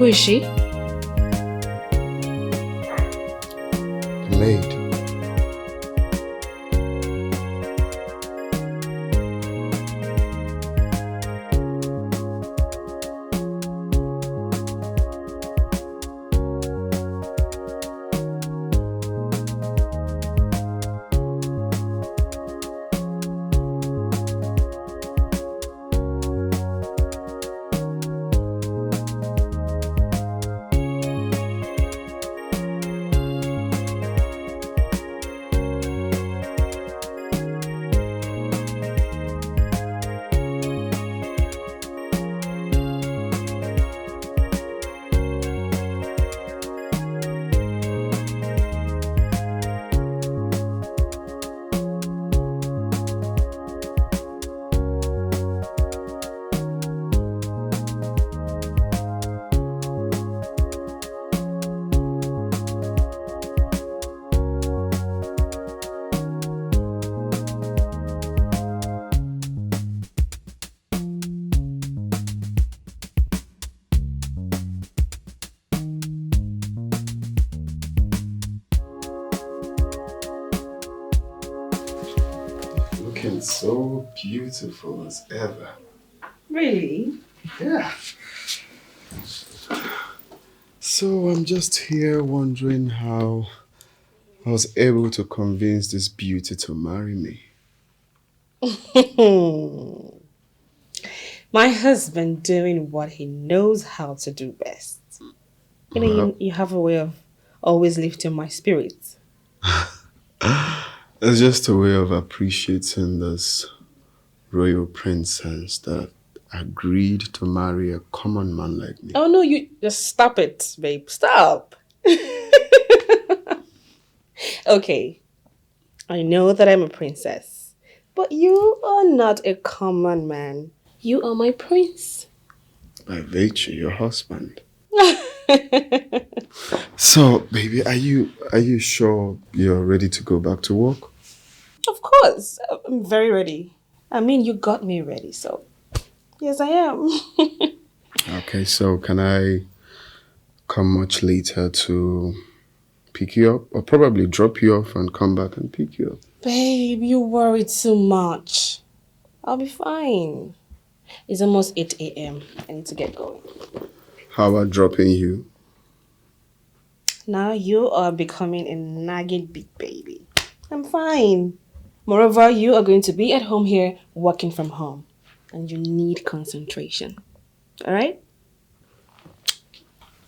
is she? Maid. Looking so beautiful as ever. Really? Yeah. So I'm just here wondering how I was able to convince this beauty to marry me. My husband doing what he knows how to do best. You know, you have a way of always lifting my spirits. It's just a way of appreciating this royal princess that agreed to marry a common man like me. Oh no, you just stop it, babe. Stop. Okay, I know that I'm a princess, but you are not a common man. You are my prince. By virtue, your husband. So, baby, are you sure you're ready to go back to work? Of course, I'm very ready. I mean, you got me ready, so yes, I am. Okay, so can I come much later to pick you up? Or probably drop you off and come back and pick you up? Babe, you worry too much. I'll be fine. It's almost 8 a.m. I need to get going. How about dropping you? Now you are becoming a nagging big baby. I'm fine. Moreover, you are going to be at home here working from home. And you need concentration. Alright?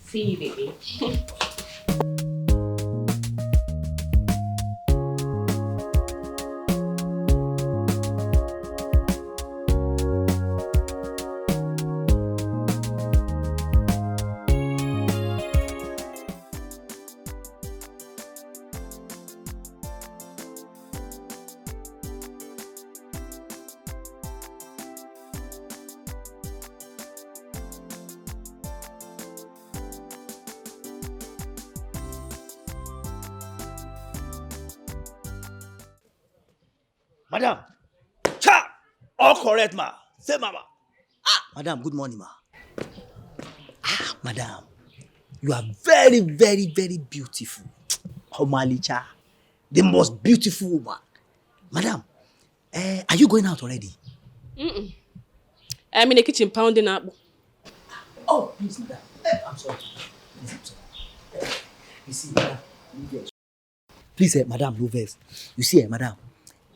See you, baby. Madam, cha! All correct, ma. Say, mama. Madam, good morning, ma. Madam, you are very, very, very beautiful. Homalicha, the most beautiful woman. Madam, are you going out already? I'm in the kitchen pounding up. Oh, you see that? I'm sorry. Please, I'm sorry. You see, madam, please, madam, no vex. You see, madam,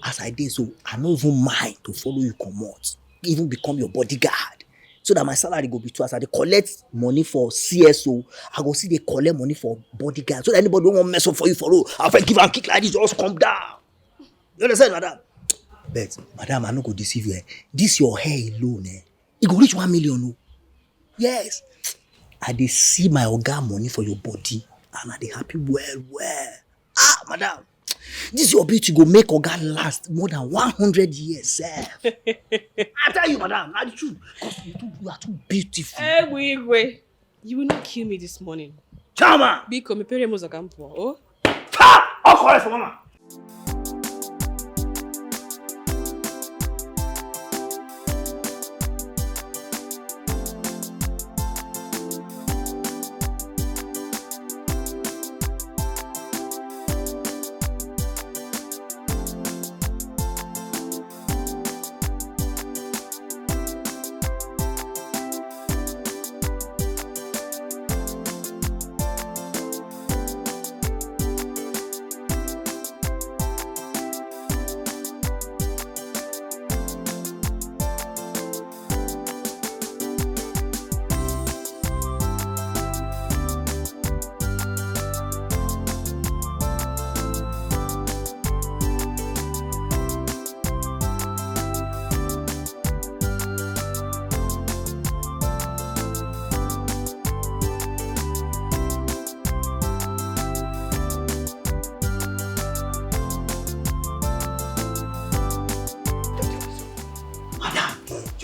as I did so, I no even mind to follow you come out, even become your bodyguard, so that my salary go be too. As I dey collect money for CSO, I go see they collect money for bodyguard, so that anybody don't want mess up for you for road. After give and kick like this, just come down. You understand, madam? But madam, I no go deceive you. This your hair alone, it go reach 1 million. No? Yes, I dey see my oga money for your body, and I dey happy well. Madam. This your beauty go make oga last more than 100 years, sir. I tell you, madam, that's the truth. You are too beautiful. Wait. You will not kill me this morning. Chama! Because my parents are coming. Oh? Ha! All correct for mama.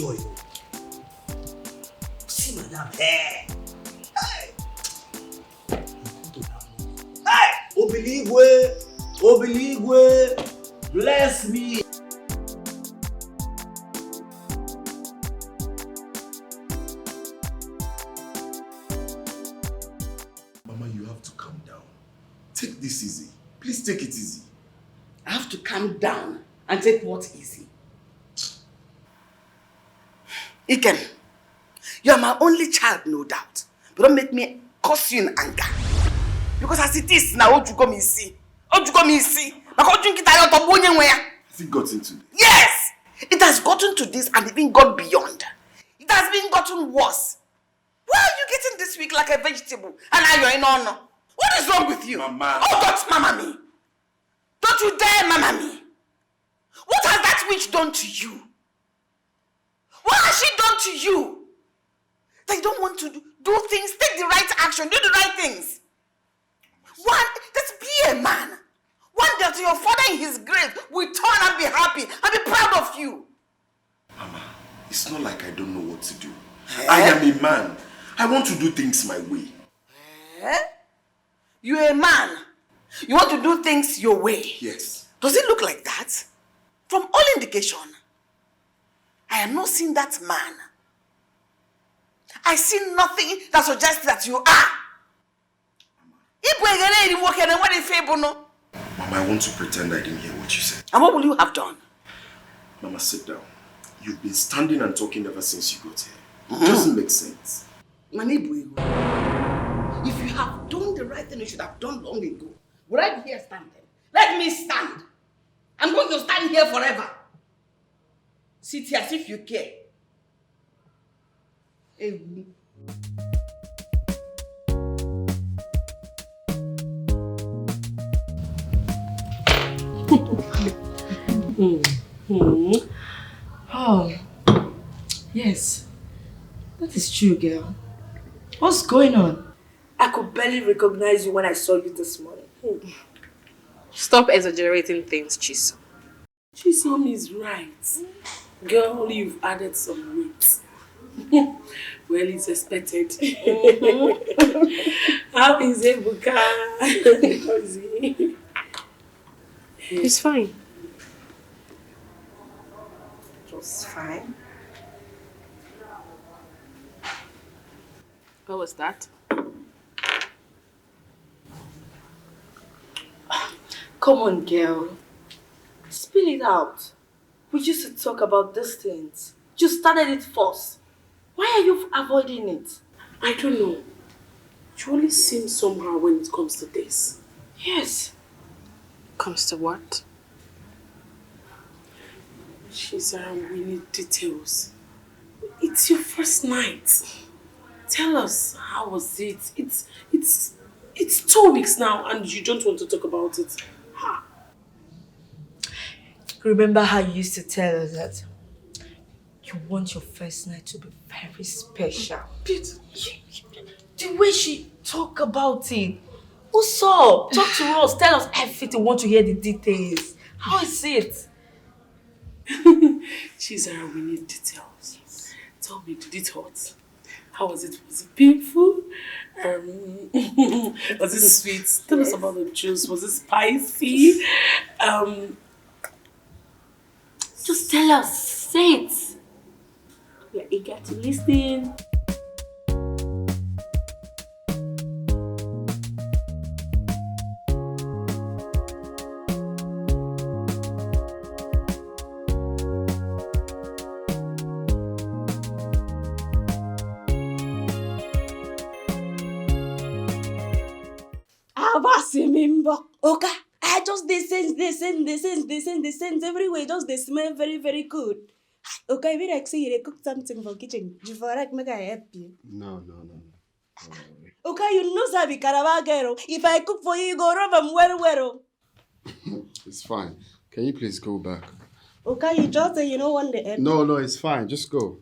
joy. See, madam, hey! Hey! Obeligwe, bless me. Mama, you have to calm down. Take this easy. Please take it easy. I have to calm down and take what easy. Iken, you are my only child, no doubt. But don't make me curse you in anger. Because as it is now, what you come and see? What you come and see? Has it gotten to this? Yes! It has gotten to this and even gone beyond. It has been gotten worse. Why are you getting this weak like a vegetable? And now you're in honor. What is wrong with you? Mama. Oh, don't mama me. Don't you dare mama me. What has that witch done to you? What has she done to you? That you don't want to do things, take the right action, do the right things. One, just be a man. One day to your father in his grave will turn and be happy and be proud of you. Mama, it's not like I don't know what to do. I am a man. I want to do things my way. You're a man. You want to do things your way. Yes. Does it look like that? From all indication, I am not seeing that man. I see nothing that suggests that you are. Mama, I want to pretend I didn't hear what you said. And what will you have done? Mama, sit down. You've been standing and talking ever since you got here. It doesn't make sense. If you have done the right thing, you should have done long ago. Would I be here standing? Let me stand. I'm going to stand here forever. Sit here as if you care. Oh, yes. That is true, girl. What's going on? I could barely recognize you when I saw you this morning. Stop exaggerating things, Chisom. Chisom is right. Girl, you've added some weight. Well, it's expected. How is Ebuka? How is he? He's fine. Just fine. What was that? Come on, girl. Spill it out. We used to talk about these things. You started it first. Why are you avoiding it? I don't know. You always seem somehow when it comes to this. Yes. Comes to what? We need details. It's your first night. Tell us, how was it? It's 2 weeks now and you don't want to talk about it. Ha. Remember how you used to tell us that you want your first night to be very special. The way she talk about it. What's up? Talk to us. Tell us everything. We want to hear the details. How is it? Chisara, we need details. Tell me, did it hurt? How was it? Was it painful? Was it sweet? Tell us about the juice. Was it spicy? Just tell us. Say it. We're eager to listen. Okay, I just they sense everywhere. Just they smell very, very good. Okay, we like say you cook something for kitchen. You for like make I help you. No. Okay, you know Sabi Caravagero. If I cook for you, you go rub them well. It's fine. Can you please go back? Okay, you just say you know one day. No, it's fine. Just go.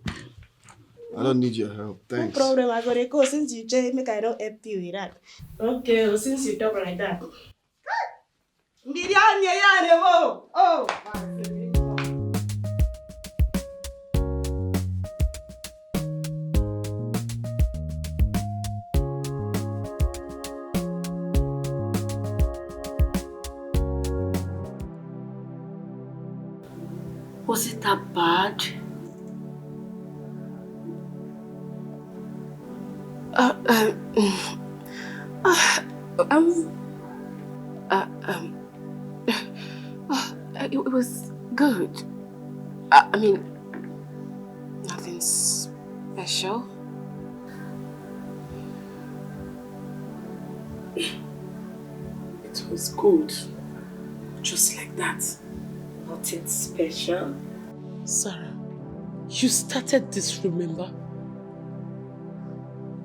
I don't need your help. Thanks. No problem. I gotta go since you just make I don't help you with that. Okay, well, since you talk like that. Oh. Was it that bad? Uh, uh, um, it was good. I mean, nothing special. It was good. Just like that. Nothing special. Sarah, you started this, remember?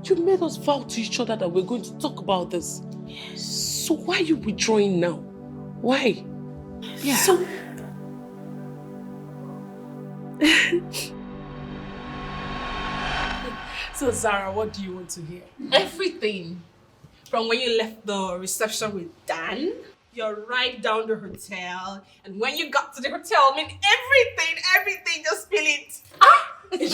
You made us vow to each other that we're going to talk about this. So why are you withdrawing now? Why? Yeah. So Zara, what do you want to hear? Everything. From when you left the reception with Dan, your ride down the hotel, and when you got to the hotel, I mean everything, just spill it.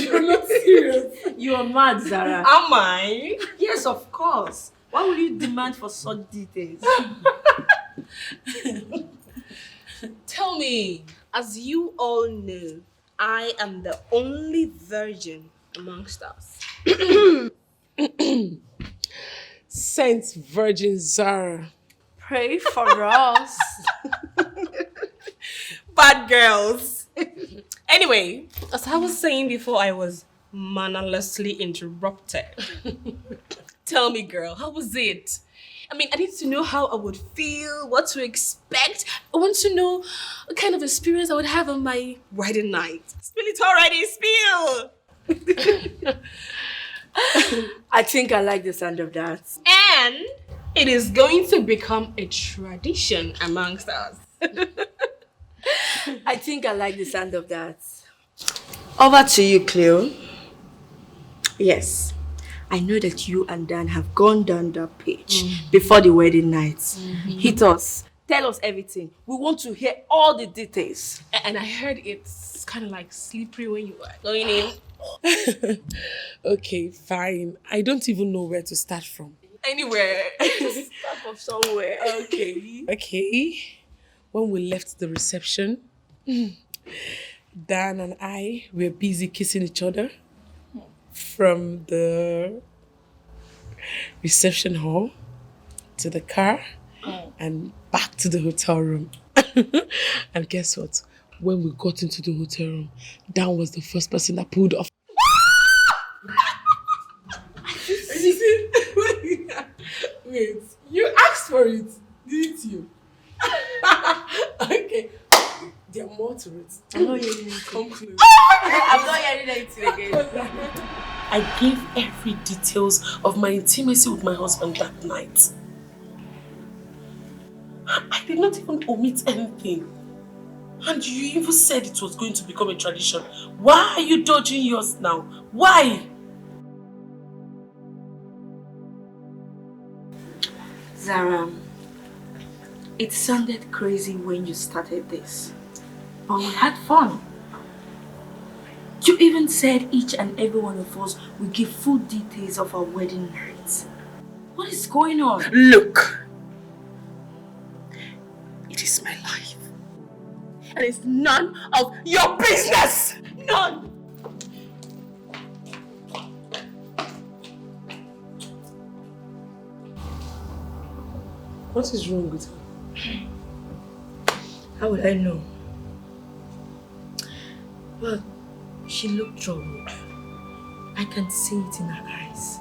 You're not serious. You are mad, Zara. Am I? Yes, of course. Why would you demand for such details? Tell me, as you all know, I am the only virgin amongst us. Saint Virgin Zara. Pray for us. Bad girls. Anyway, as I was saying before, I was mannerlessly interrupted. Tell me, girl, how was it? I mean, I need to know how I would feel, what to expect. I want to know what kind of experience I would have on my wedding night. Spill it already, spill! I think I like the sound of that. And it is going to become a tradition amongst us. I think I like the sound of that. Over to you, Cleo. Yes, I know that you and Dan have gone down that page before the wedding night. Hit us. Tell us everything. We want to hear all the details. And I heard it's kind of like slippery when you are going in. Okay, fine. I don't even know where to start from. Anywhere. Start from somewhere. Okay. When we left the reception, Dan and I were busy kissing each other from the reception hall to the car and back to the hotel room. And guess what? When we got into the hotel room, Dan was the first person that pulled off. Wait, you asked for it, didn't you? Okay, there are more to it. I'm not hearing it. Come close. I'm not hearing anything again. I gave every details of my intimacy with my husband that night. I did not even omit anything. And you even said it was going to become a tradition. Why are you dodging yours now? Why? Zara, it sounded crazy when you started this, but we had fun. You even said each and every one of us will give full details of our wedding night. What is going on? Look, it is my life. And it's none of your business. None. What is wrong with her? How would I know? Well, she looked troubled. I can see it in her eyes.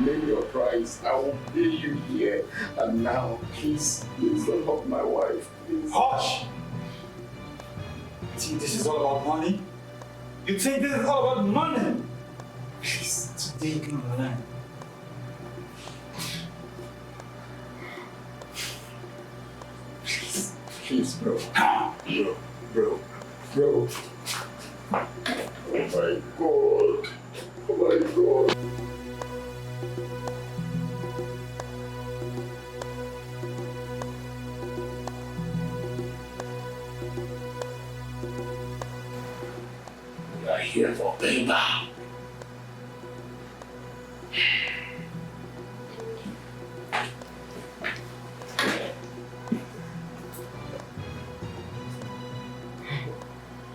Name your price. I will pay you here and now. Please don't hurt my wife. Please. Hush! You think this is all about money? You think this is all about money? Please, today you can learn. Please, bro. Bro. Oh my God. Oh my God. We are here for payback.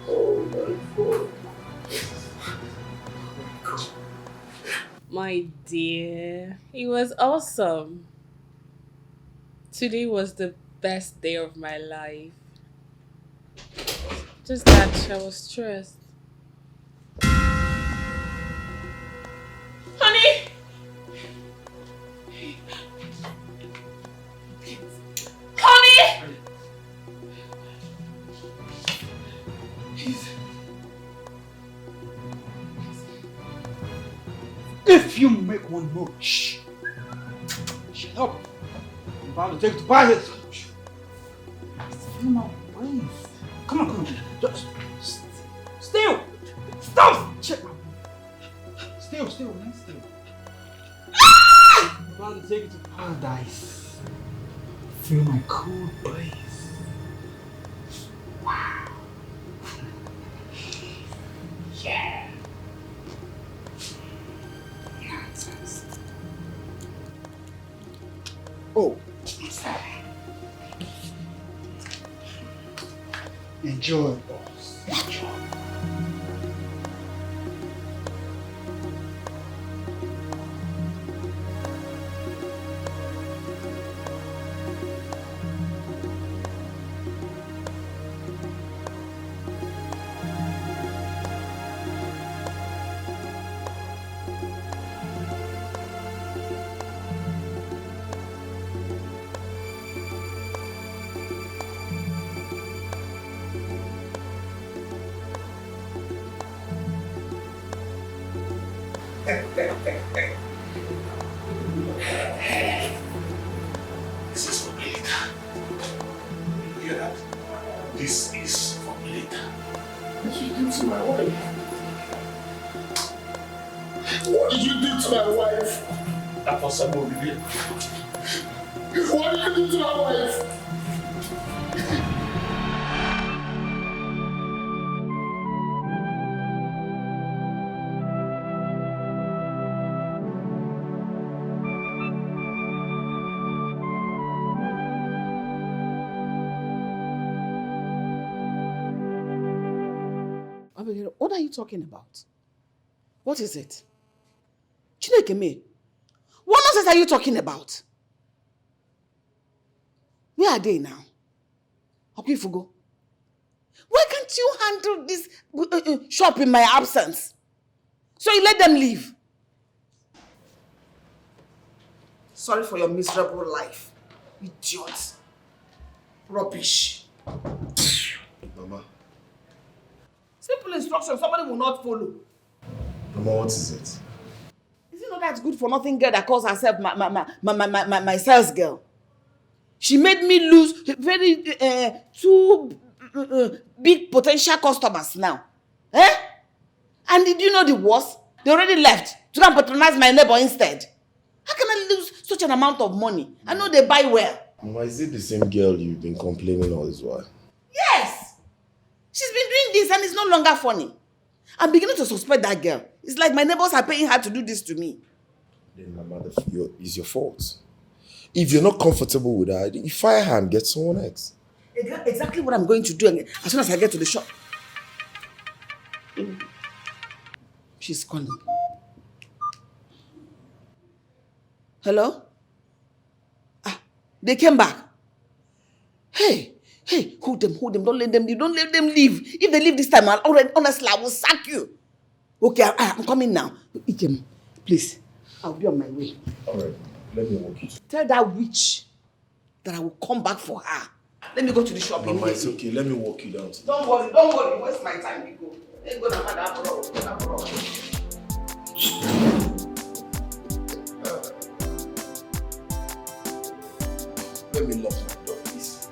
Oh my God. My dear, it was awesome. Today was the best day of my life. Just that I was stressed. Honey! Honey! If you make one more, shh. Shut up. I'm about to take it to buy it. Feel my waist. Come on. Just still. Stop. Check my. Still, man. Still. I'm about to take it to paradise. Feel my cool breeze. Wow. Yeah. Nonsense. Oh, sorry. Enjoy, boss. Enjoy. This is for Melita. You hear that? This is for Melita. What did you do to my wife? What did you do to my wife? That was some of you. What did you do to my wife? What are you talking about? What is it? Chineke me, what nonsense are you talking about? Where are they now? Okifugo, why can't you handle this shop in my absence? So you let them leave. Sorry for your miserable life. Idiot. Rubbish. Mama. Simple instruction, somebody will not follow. Mama, what is it? Is it not that good for nothing girl that calls herself my sales girl? She made me lose very two big potential customers now. Eh? And did you know the worst? They already left to go and patronize my neighbor instead. How can I lose such an amount of money? I know they buy well. Mama, is it the same girl you've been complaining all this while? Yes! She's been doing this and it's no longer funny. I'm beginning to suspect that girl. It's like my neighbors are paying her to do this to me. Then, Mama, it's your fault. If you're not comfortable with her, you fire her and get someone else. Exactly what I'm going to do as soon as I get to the shop. She's calling. Hello? Ah, they came back. Hey, hold them. Don't let them leave. If they leave this time, honestly, I will sack you. Okay, I'm coming now. Ijem, please, I'll be on my way. All right, let me walk you. Tell that witch that I will come back for her. Let me go to the shop. Mama, it's okay. Let me walk you down. Don't worry. Waste my time. We go. Let's go to Madam. Let me lock my door, please.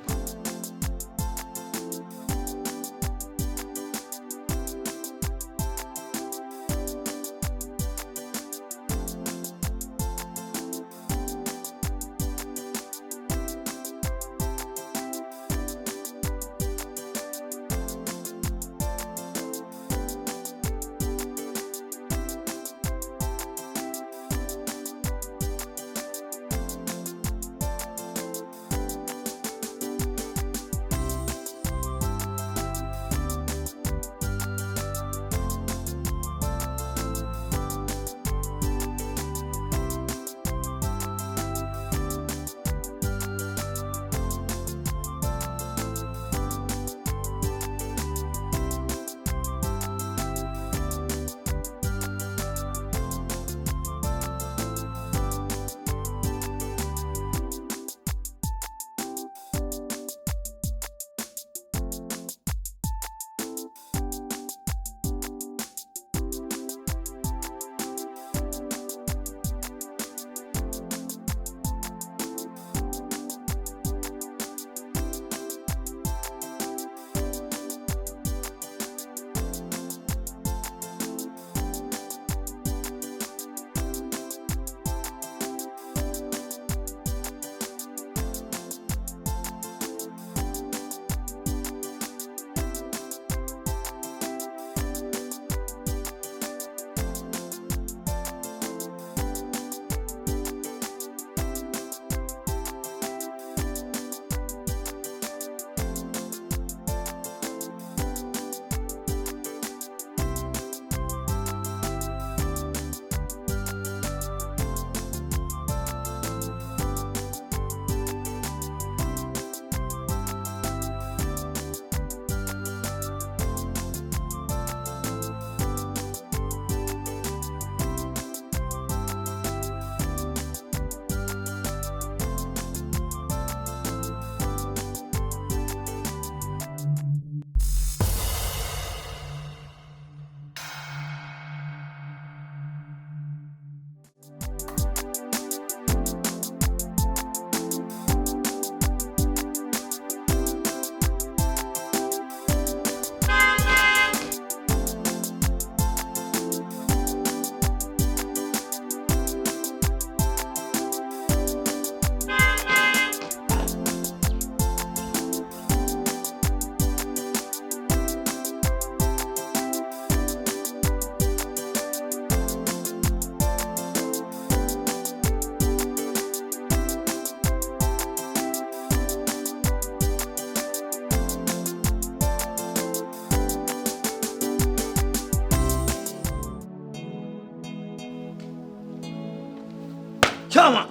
Chama!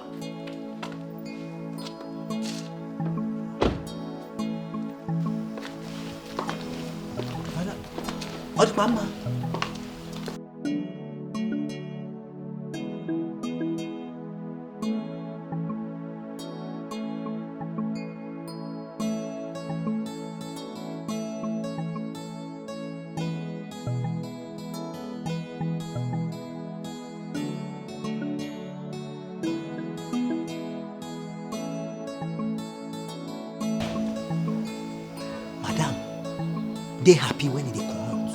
What, Mama? They happy when they come out.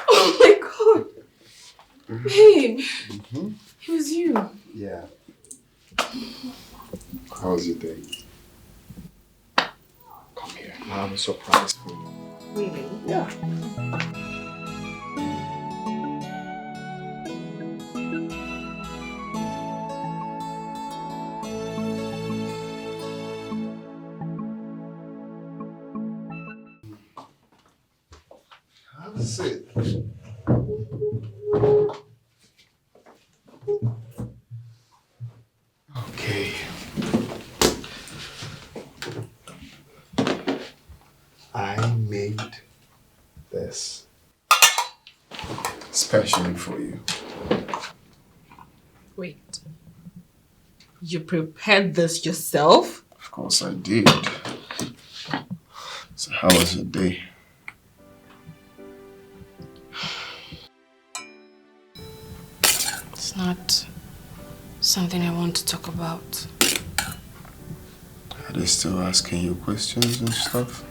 Oh my God. Babe. It was you. Yeah. How was your day? Come here. I have a surprise for you. Really? Yeah. Sit. Okay. I made this especially for you. Wait. You prepared this yourself? Of course I did. So how was your day? It's not something I want to talk about. Are they still asking you questions and stuff?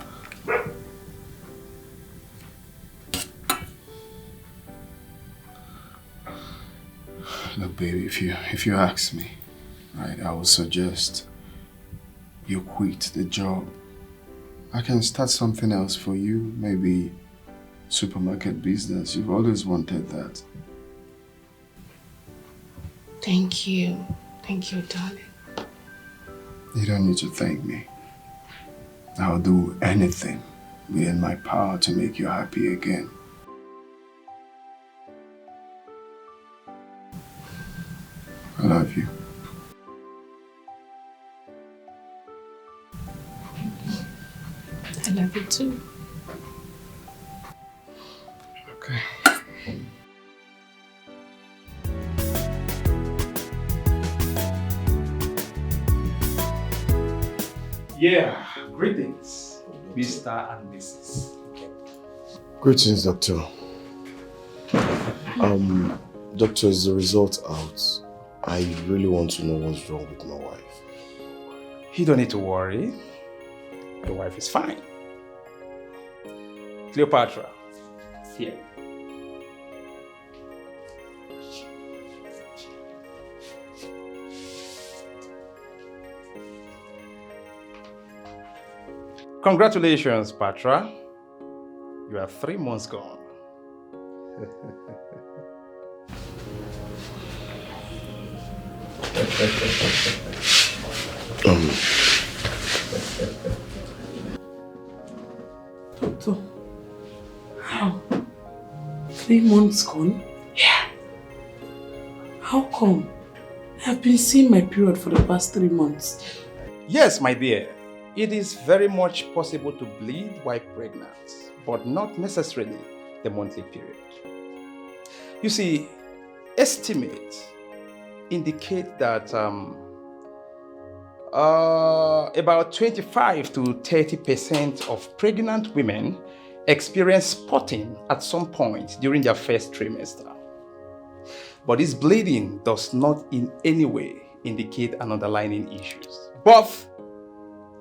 Look, baby, if you ask me, right, I would suggest you quit the job. I can start something else for you, maybe supermarket business. You've always wanted that. Thank you. Thank you, darling. You don't need to thank me. I'll do anything within my power to make you happy again. I love you. I love you too. Okay. Yeah, greetings, Mr. and Mrs. Greetings, Doctor. Doctor, is the result out? I really want to know what's wrong with my wife. You don't need to worry. Your wife is fine. Cleopatra, here. Congratulations, Patra. You are 3 months gone. Doctor, how? 3 months gone? Yeah. How come? I've been seeing my period for the past 3 months. Yes, my dear. It is very much possible to bleed while pregnant, but not necessarily the monthly period. You see, estimates indicate that about 25 to 30% of pregnant women experience spotting at some point during their first trimester. But this bleeding does not in any way indicate an underlying issues. But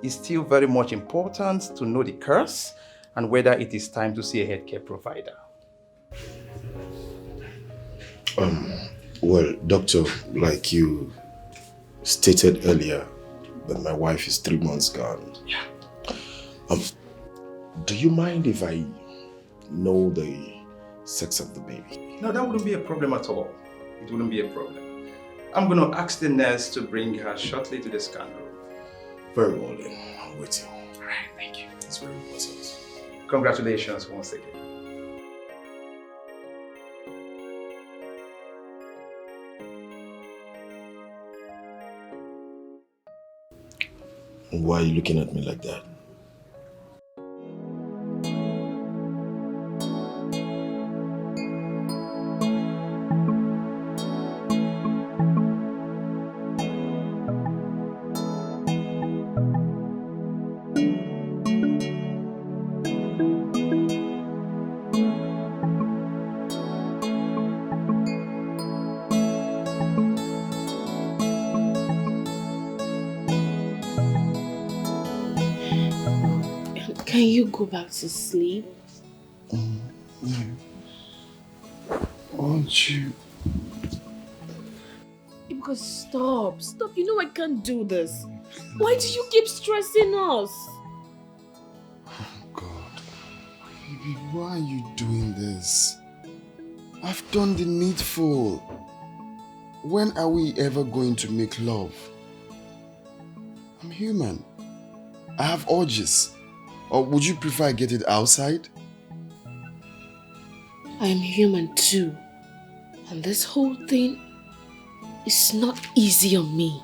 it's still very much important to know the cause and whether it is time to see a healthcare provider. Well, doctor, like you stated earlier, that my wife is 3 months gone. Yeah. Do you mind if I know the sex of the baby? No, that wouldn't be a problem at all. It wouldn't be a problem. I'm going to ask the nurse to bring her shortly to the scan room. Very well then. I'm waiting. Alright, thank you. It's very important. Congratulations once again. Why are you looking at me like that? Can you go back to sleep? Yeah. Won't you? Because stop. You know I can't do this. Why do you keep stressing us? God. Baby, why are you doing this? I've done the needful. When are we ever going to make love? I'm human. I have urges. Or would you prefer I get it outside? I am human too. And this whole thing is not easy on me.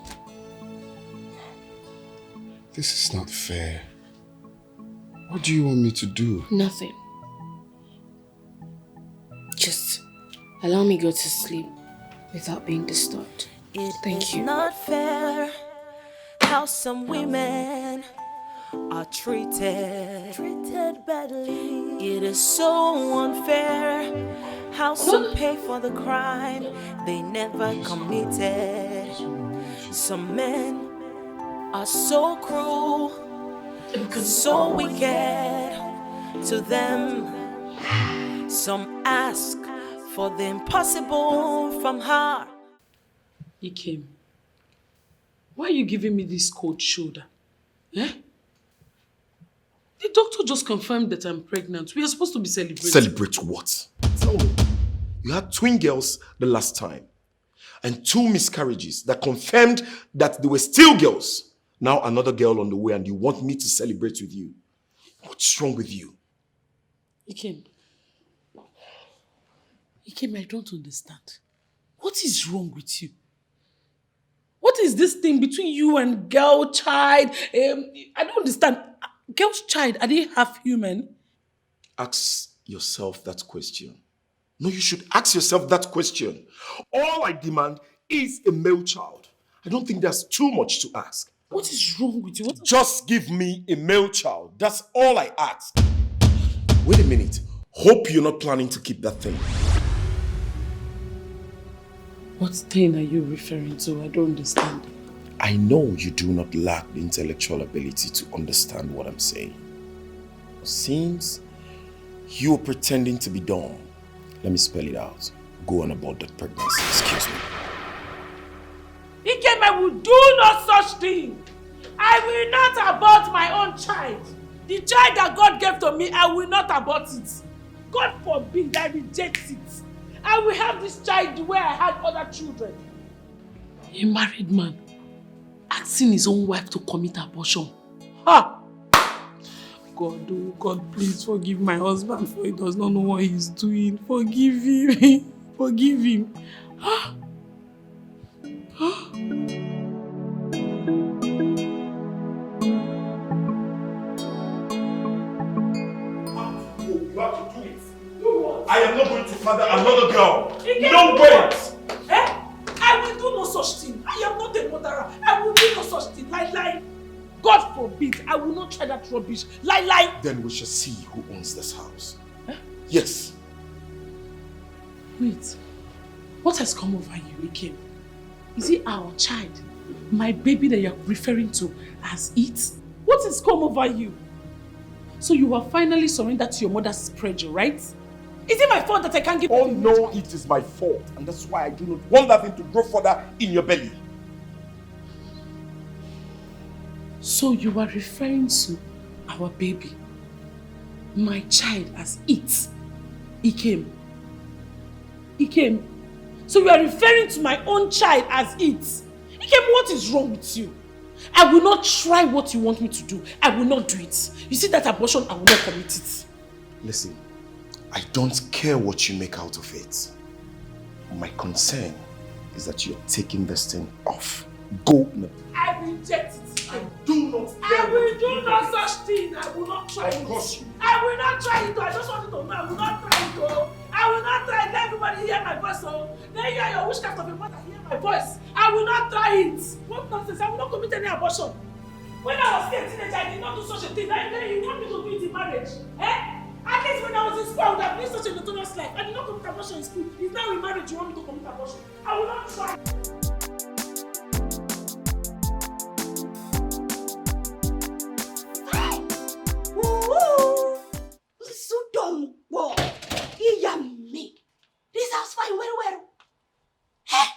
This is not fair. What do you want me to do? Nothing. Just allow me go to sleep without being disturbed. Thank you. It's not fair how some women are treated badly. It is so unfair how some pay for the crime they never committed. Some men are so cruel, so wicked to them. Some ask for the impossible from her. Ikem, why are you giving me this cold shoulder? Eh? The doctor just confirmed that I'm pregnant. We are supposed to be celebrating. Celebrate what? Tell me. You had twin girls the last time. And 2 miscarriages that confirmed that they were still girls. Now another girl on the way and you want me to celebrate with you. What's wrong with you? Ikem, I don't understand. What is wrong with you? What is this thing between you and girl child? I don't understand. Girl's child, are they half human? Ask yourself that question. No, you should ask yourself that question. All I demand is a male child. I don't think there's too much to ask. What is wrong with you? Just give me a male child. That's all I ask. Wait a minute. Hope you're not planning to keep that thing. What thing are you referring to? I don't understand. I know you do not lack the intellectual ability to understand what I'm saying. Seems you are pretending to be dumb. Let me spell it out. Go on about that pregnancy. Excuse me. Ikem, I will do no such thing. I will not abort my own child. The child that God gave to me, I will not abort it. God forbid I reject it. I will have this child the way I had other children. A married man asking his own wife to commit abortion. Ha! God, oh God, please forgive my husband, for he does not know what he's doing. Forgive him. Forgive him. Ha! Ha! You have to do it. Do what? I am not going to father another girl. No way! Eh? I will do no such thing. I am not a murderer. I will do no such thing. Lie. God forbid. I will not try that rubbish. Lie. Then we shall see who owns this house. Eh? Yes. Wait. What has come over you, Ikem? Is it our child? My baby that you're referring to as it? What has come over you? So you have finally surrendered to your mother's pressure, right? Is it my fault that I can't give Oh no, it is my fault. And that's why I do not want that thing to grow further in your belly. So you are referring to our baby, my child, as it? Ikem. So you are referring to my own child as it? Ikem, what is wrong with you? I will not try what you want me to do. I will not do it. You see that abortion, I will not commit it. Listen, I don't care what you make out of it. My concern is that you're taking this thing off. Go now. I reject it. I do not I will do no such thing. I will not try it. curse you. I will not try it. I just want you to know I will not try it. Oh. I will not try it. Let everybody hear my voice. Oh. Then hear your witchcraft of your mother. Hear my voice. I will not try it. What nonsense? I will not commit any abortion. When I was still a teenager, I did not do such a thing. Then you want me to do it in marriage? Eh? At least when I was in school, I would have lived such a notorious life. I did not commit abortion in school. It's now in marriage you want me to commit abortion. I will not try. So dumb. Whoa. Me. This house fine well. Hey,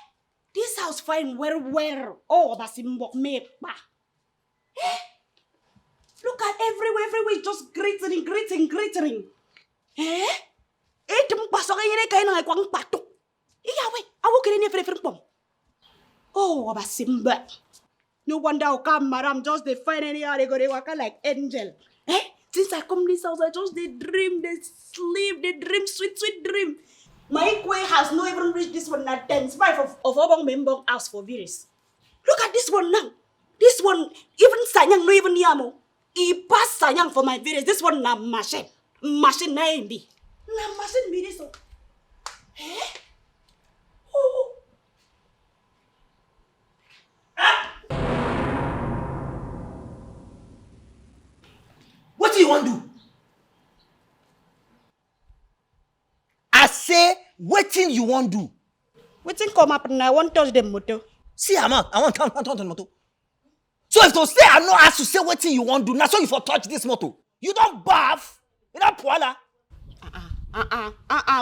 this house fine well. Oh, that's in me. Hey, look at everywhere, just glittering. Eh? Oh, Basimba. No wonder how come, madam, just they find any how they go, they work like angel. Eh? Since I come this house, I just they dream, they sleep, they dream, sweet dream. My way has not even reached this one at 10 of Obong Membong house for virus. Look at this one now. This one, even Sanyang no even yamo. He passed Sanyang for my virus. This one na machine. Machine na hindi. Na machine me this one. Eh? Oh. What do you want to do? I say, what thing you want to do? Waiting come up and I won't touch the motor. See, I want to touch the motor. So if to say I know ask to say what thing you want to do, now so you for touch this motor. You don't bath. You don't poila.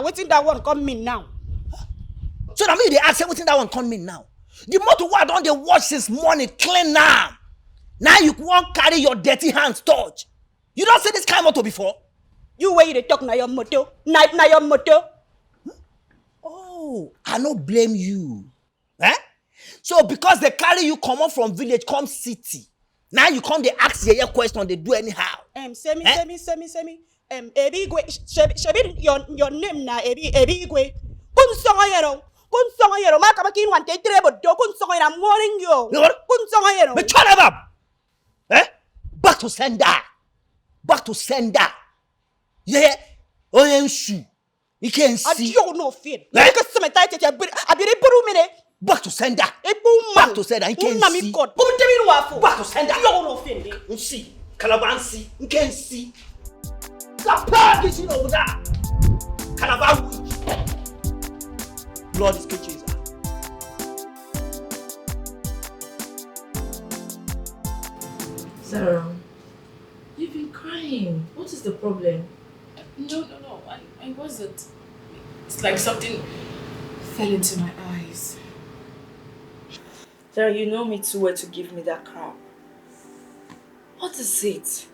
Waiting that one come in now. So that means they ask everything that one come in now. The motor what don't they wash since morning clean now. Now you won't carry your dirty hands touch. You don't see this kind of motor before? You where you talk na your motor. Na your motor. Oh, I no blame you. Eh? So because they carry you come up from village, come city. Now you come they ask your question, they do anyhow. Semi. Ebi Gwe, shebi your name na Ebi Gwe. Kun songo yero. Ma kabaki one day trebo do kun songo yero. I'm warning you. Kun songo yero. But shut up. Eh? Back to sender. Yeah. Oyensu. You can see. Adiyo no fear. Because some tight I be puru mine. Back to sender. Back to sender. You can see. Come tell me no Back to sender. Adiyo no fear. You see. Calabansi. You can see. Lapad is in over there. Calabar. Blood is catching. Sarah, you've been crying. What is the problem? No. I wasn't. It's like something fell into my eyes. Sarah, you know me too well to give me that crap. What is it?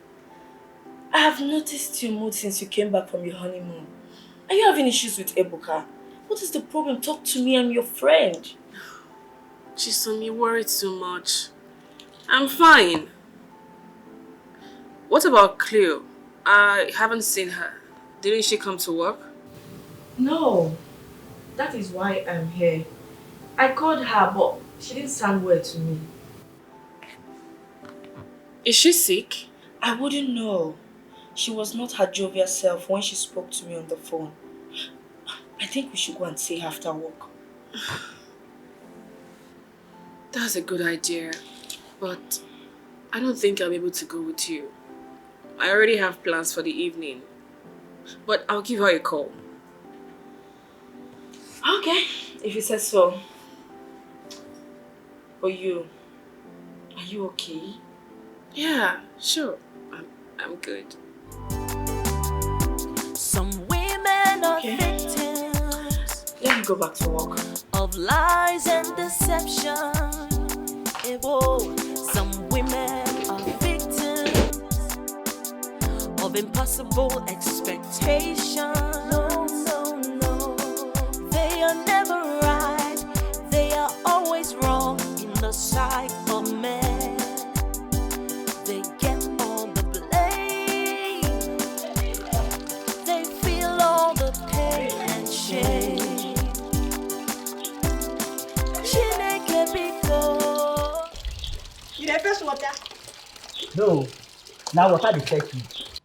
I have noticed your mood since you came back from your honeymoon. Are you having issues with Ebuka? What is the problem? Talk to me, I'm your friend. Chisom, you worry too much. I'm fine. What about Cleo? I haven't seen her. Didn't she come to work? No. That is why I'm here. I called her, but she didn't sound well to me. Is she sick? I wouldn't know. She was not her jovial self when she spoke to me on the phone. I think we should go and see her after work. That's a good idea, but I don't think I'll be able to go with you. I already have plans for the evening, but I'll give her a call. Okay, if you said so. But you, are you okay? Yeah, sure. I'm good. Some women are Okay. victims Let me go back to work. of lies and deception. Whoa. Some women are victims of impossible expectations. No. They are never right. They are always wrong in the sight of men. You dey fetch water? No. Now what are the fetch you?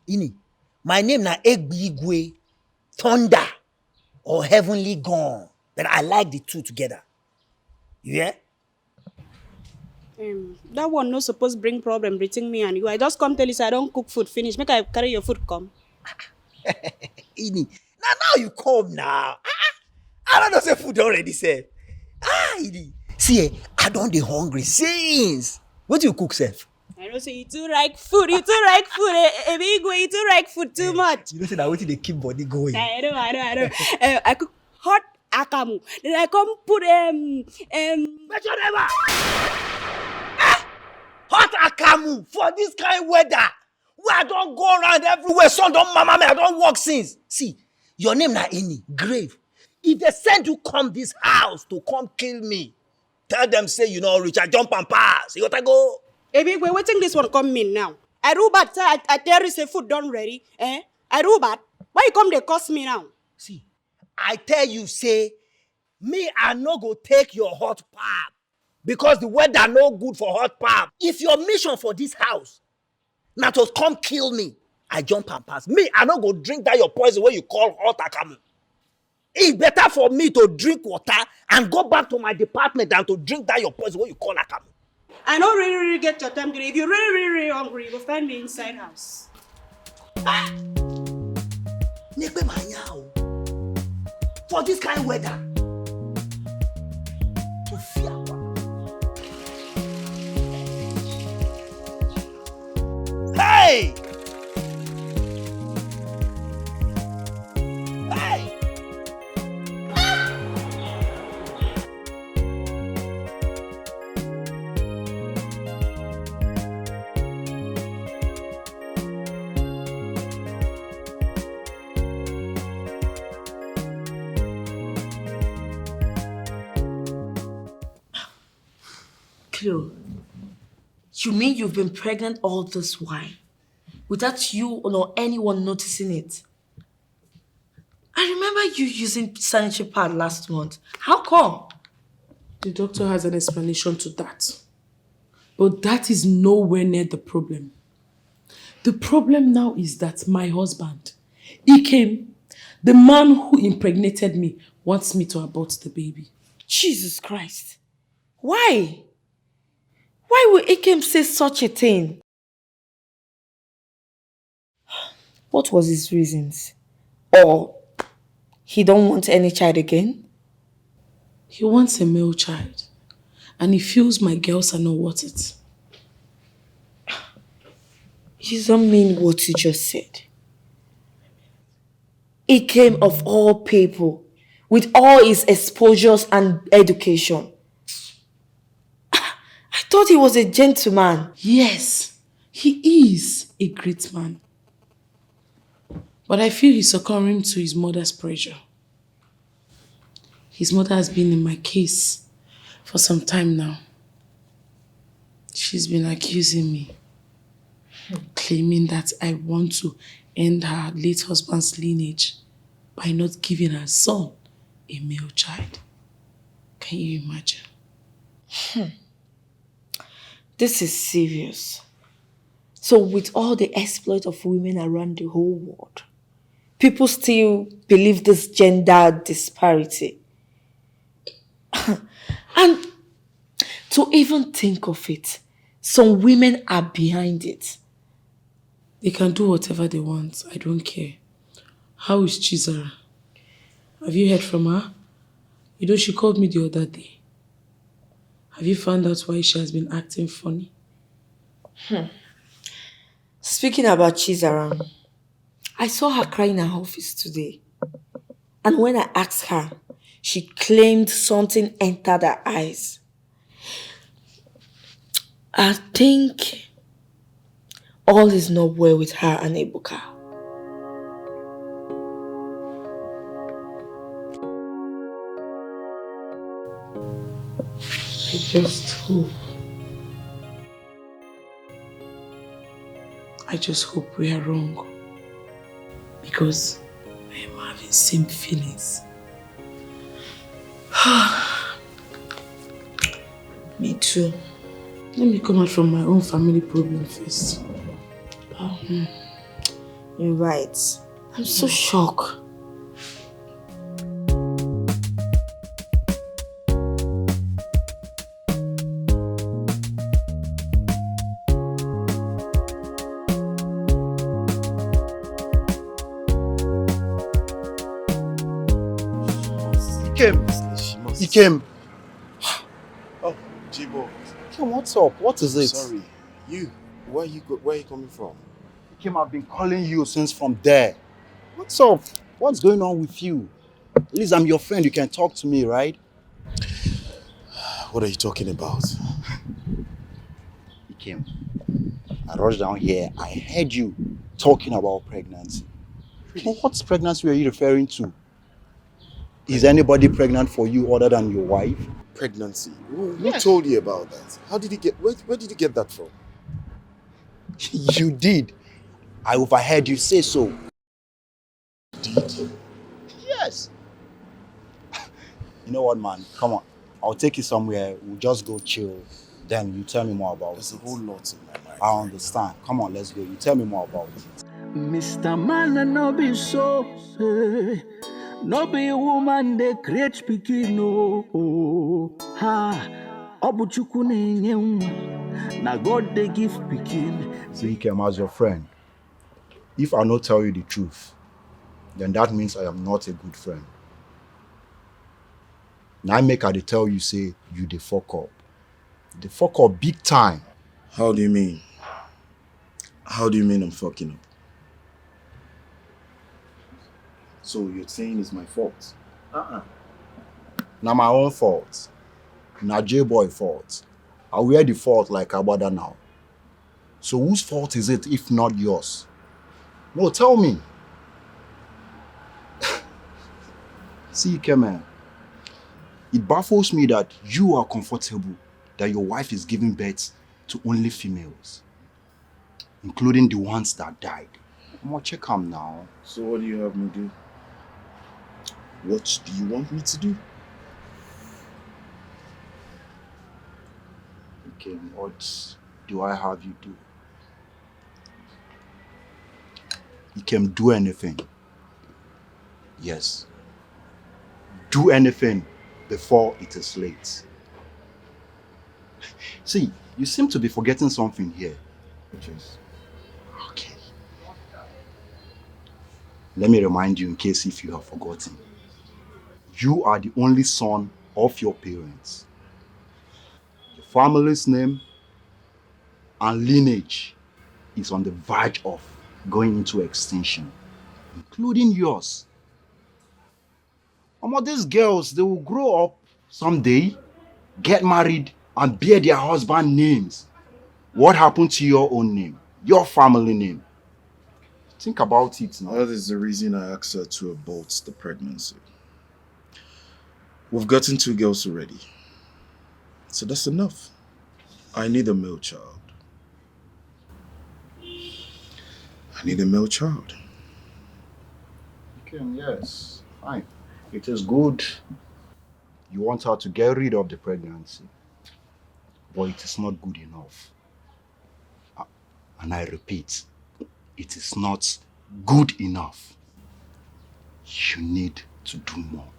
Ini, my name na Egbigwe, Thunder, or Heavenly Gone. But I like the two together. You hear? That one no supposed bring problem between me and you. I just come tell you say I don't cook food finish. Make I carry your food come. Ini, now you come now. I don't know say food already said. Ini. See, I don't dey hungry since. What do you cook, Seth? I don't say you too like food. You too like food. Ebigwe, you too like food too much. You know say that wetin dey keep body going. I know. I cook hot akamu. Then I come put Hot akamu for this kind weather. Where I don't go around everywhere. Son don't mama me. I don't walk since. See, your name na Ini, grave. If they send you come this house to come kill me, tell them say you know rich. I jump and pass. You gotta go. Ebigwe, waiting this one come in now. I do bad. I tell you say food done ready. I do bad. Why you come they cost me now? See, I tell you say, me I no go take your hot pap because the weather no good for hot pap. If your mission for this house na to come kill me, I jump and pass. Me I no go drink that your poison wey you call hot akamu. It's better for me to drink water and go back to my department than to drink that your poison wey you call akamu. I don't really get your time today. If you're really hungry, you will find me inside house. Nekpe manya o. For this kind of weather. To fear. Hey! Hey! Cleo, you mean you've been pregnant all this while without you or anyone noticing it? I remember you using sanitary pad last month. How come? The doctor has an explanation to that. But that is nowhere near the problem. The problem now is that my husband, Ikem, the man who impregnated me, wants me to abort the baby. Jesus Christ. Why? Why would Ikem say such a thing? What was his reasons? Or he don't want any child again? He wants a male child. And he feels my girls are not worth it. You don't mean what you just said. Ikem of all people, with all his exposures and education. I thought he was a gentleman. Yes, he is a great man. But I feel he's succumbing to his mother's pressure. His mother has been in my case for some time now. She's been accusing me, claiming that I want to end her late husband's lineage by not giving her son a male child. Can you imagine? This is serious. So with all the exploit of women around the whole world, people still believe this gender disparity. And to even think of it, some women are behind it. They can do whatever they want. I don't care. How is Chizara? Have you heard from her? You know, she called me the other day. Have you found out why she has been acting funny? Speaking about Chizara, I saw her crying in her office today. And when I asked her, she claimed something entered her eyes. I think all is not well with her and Ebuka. I just hope we are wrong. Because I am having same feelings. Me too. Let me come out from my own family problem first. You're right. I'm so shocked. He came. Oh, Jibo. Kim, what's up? What is it? Sorry. Where are you coming from? Kim, I've been calling you since from there. What's up? What's going on with you? At least I'm your friend. You can talk to me, right? What are you talking about? He came. I rushed down here. I heard you talking about pregnancy. Really? What pregnancy are you referring to? Is anybody pregnant for you other than your wife? Pregnancy? Who told you about that? How did you get, where did you get that from? You did. I overheard you say so. Did? Yes. You know what, man? Come on. I'll take you somewhere. We'll just go chill. Then you tell me more about There's it. a whole lot in my mind. I understand. Come on, let's go. You tell me more about it. Mr. Man, no be so. No be woman, they create pikin. No. Ha. Obuchuku ne na God they give pikin. See, Kem, as your friend, if I not tell you the truth, then that means I am not a good friend. Now I make her tell you, say, you the fuck up. The fuck up big time. How do you mean? How do you mean I'm fucking up? So you're saying it's my fault? Now my own fault. Now J-boy fault. I wear the fault like Abada now. So whose fault is it if not yours? No, tell me. See, Kemen, it baffles me that you are comfortable that your wife is giving birth to only females, including the ones that died. I'm gonna check them now. So what do you have me do? What do you want me to do? Okay, what do I have you do? You can do anything. Yes. Do anything before it is late. See, you seem to be forgetting something here. Which is? Okay. Let me remind you in case if you have forgotten. You are the only son of your parents. Your family's name and lineage is on the verge of going into extinction, including yours. These girls, they will grow up someday, get married, and bear their husband names. What happened to your own name? Your family name? Think about it now. That is the reason I asked her to abort the pregnancy. We've gotten 2 girls already. So that's enough. I need a male child. I need a male child. Okay, yes, fine. It is good. You want her to get rid of the pregnancy. But it is not good enough. And I repeat, it is not good enough. You need to do more.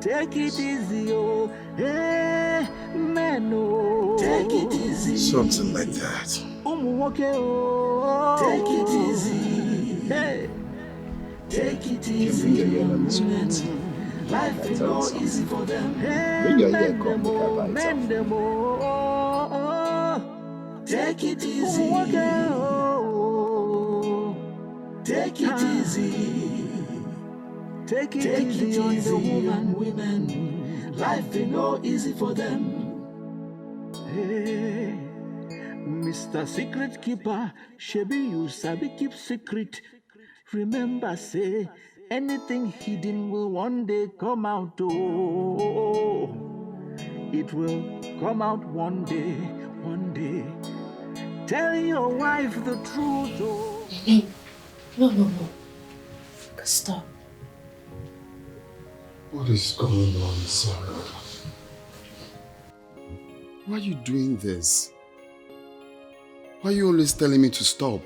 Take it easy, oh, hey, man, oh. Take it easy. Something like that. Take it easy, hey. Take it easy. Life is not easy for them. Hey, mend them, oh. Take it easy. Take it easy. Take it easy on the women. Life is no easy for them. Hey, Mr. Secret Keeper, Shebi you sabi keep secret. Remember, say anything hidden will one day come out. Oh, it will come out one day, one day. Tell your wife the truth. Oh. No. Stop. What is going on, Sarah? Why are you doing this? Why are you always telling me to stop?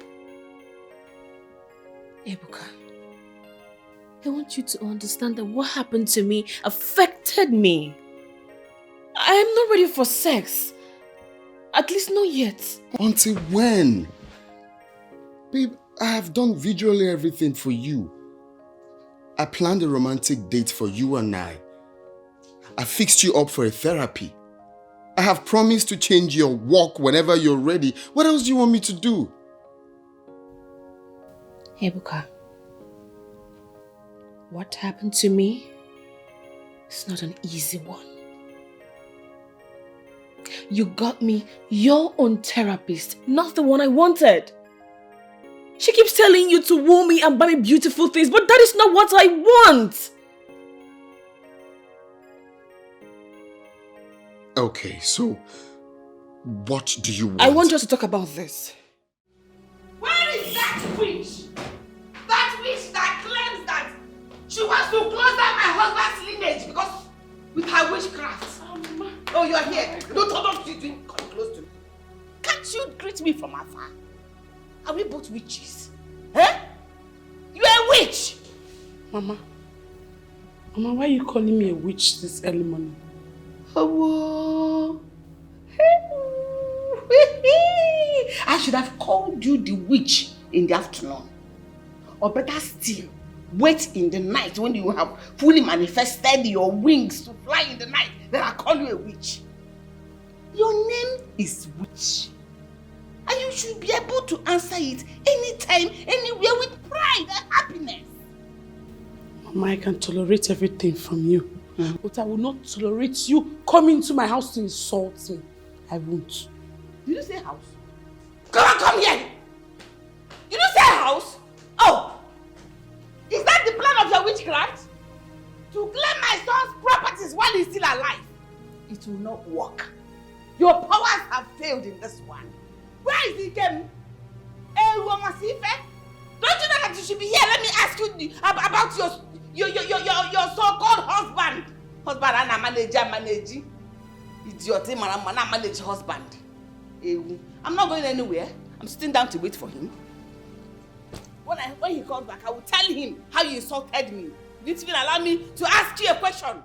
Ebuka, I want you to understand that what happened to me affected me. I am not ready for sex. At least not yet. Until when? Babe, I have done visually everything for you. I planned a romantic date for you and I fixed you up for a therapy. I have promised to change your walk whenever you're ready. What else do you want me to do? Ebuka, what happened to me is not an easy one. You got me your own therapist, not the one I wanted. She keeps telling you to woo me and buy me beautiful things, but that is not what I want. Okay, so what do you want? I want us to talk about this. Where is that witch? That witch that claims that she wants to close down my husband's lineage because with her witchcraft. Oh, you are here. Don't you doing? Come close to me. Can't you greet me from afar? Are we both witches? Eh? You are a witch! Mama, why are you calling me a witch this early morning? Oh, I should have called you the witch in the afternoon. Or better still, wait in the night when you have fully manifested your wings to fly in the night. Then I call you a witch. Your name is Witch. And you should be able to answer it anytime, anywhere with pride and happiness. Mama, I can tolerate everything from you. But I will not tolerate you coming to my house to insult me. I won't. Did you say house? Come here! You didn't say house? Oh! Is that the plan of your witchcraft? To claim my son's properties while he's still alive? It will not work. Your powers have failed in this one. Where is he came? Don't you know that you should be here? Let me ask you about your so-called husband. Husband, and managing. Idiot, man, manage husband. I'm not going anywhere. I'm sitting down to wait for him. When he comes back, I will tell him how you insulted me. You didn't even allow me to ask you a question.